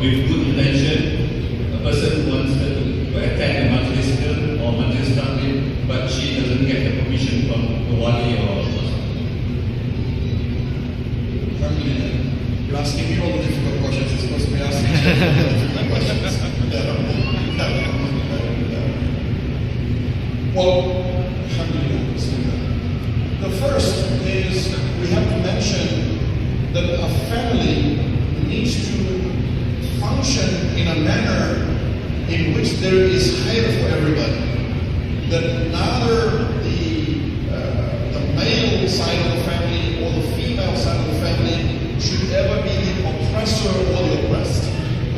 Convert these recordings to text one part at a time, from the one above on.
with good intention. A person wants to attend a majlis or majlis taklim, but she doesn't get the permission from the wali or something. You're asking me all the difficult questions. It's supposed to be asking difficult questions. Well, the first is we have to mention that a family needs to function in a manner in which there is khair for everybody. That neither the male side of the family or the female side of the family should ever be the oppressor or the oppressed.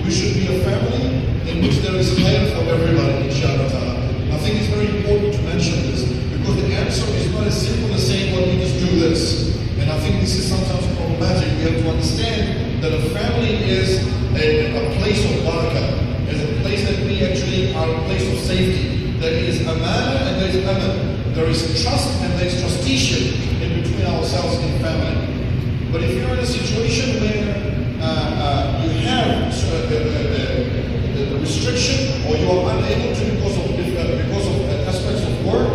We should be a family in which there is khair for everybody, inshallah ta'ala. I think it's very important to mention this because the answer is not as simple as saying, well, you just do this. And I think this is sometimes problematic. We have to understand that a family is a place of barakah, is a place that we actually are a place of safety. There is amana and there is aman. There is trust and there is trusteeship in between ourselves in family. But if you're in a situation where you have a restriction or you are unable to because of aspects of work,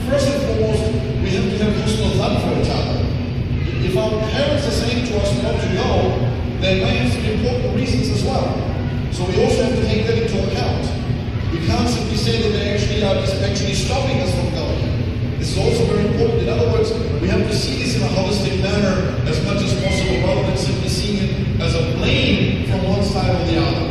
first and foremost, we have to have husnul dhan for each other. If our parents are saying to us not to go, there may have some important reasons as well. So we also have to take that into account. We can't simply say that they actually are actually stopping us from going. This is also very important. In other words, we have to see this in a holistic manner as much as possible, rather than simply seeing it as a blame from one side or the other.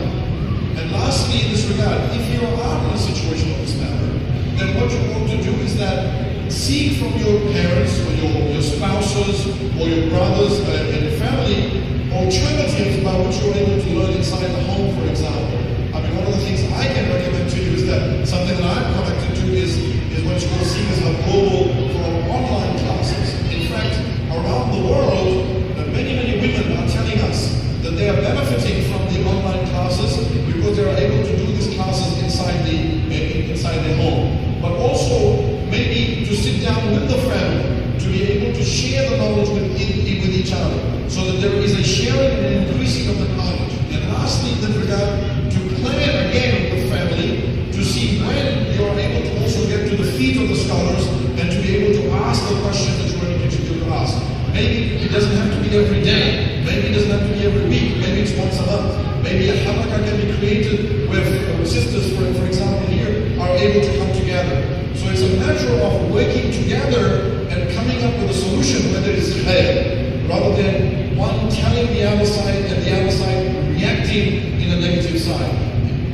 And lastly, in this regard, if you are in a situation of this matter, then what you want to do is that seek from your parents or your spouses or your brothers and family alternatives by which you're able to learn inside the home, for example. I mean, one of the things I can recommend to you is that something that I'm connected to is what you will see as a global for online classes. In fact, around the world, many women are telling us that they are benefiting from the online classes because they are able to do these classes inside the home. But also, maybe to sit down with the family, to be able to share the knowledge with each other, so that there is a sharing and increasing of the knowledge. And lastly, in that regard, to plan again with family, to see when you are able to also get to the feet of the scholars and to be able to ask the questions that you are able to ask. Maybe it doesn't have to be every day, maybe it doesn't have to be every week, maybe it's once a month. Maybe a halakha can be created where sisters, for example, here are able to come together. So it's a matter of working together and coming up with a solution where there is khair, rather than one telling the other side and the other side reacting in a negative side.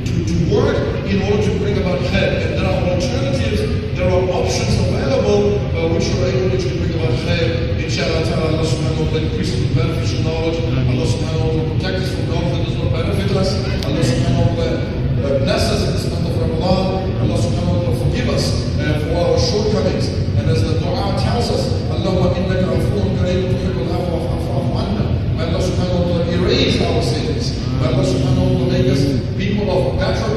To work in order to bring about khair. And there are alternatives, there are options available which are able to bring about khair. Inshallah ta'ala, Allah subhanahu wa ta'ala increases the beneficial knowledge. Allah subhanahu wa ta'ala protect us from knowledge that does not benefit us. Allah subhanahu wa ta'ala bless us in this month of Ramadan. Allah subhanahu wa ta'ala forgive us for our shortcomings. And as the dua tells us, Allahumma innaka afuwwun kareem tuhibbul afwa fa'fu anna. May Allah subhanahu wa ta'ala erase our sins. May Allah subhanahu wa ta'ala make us people of better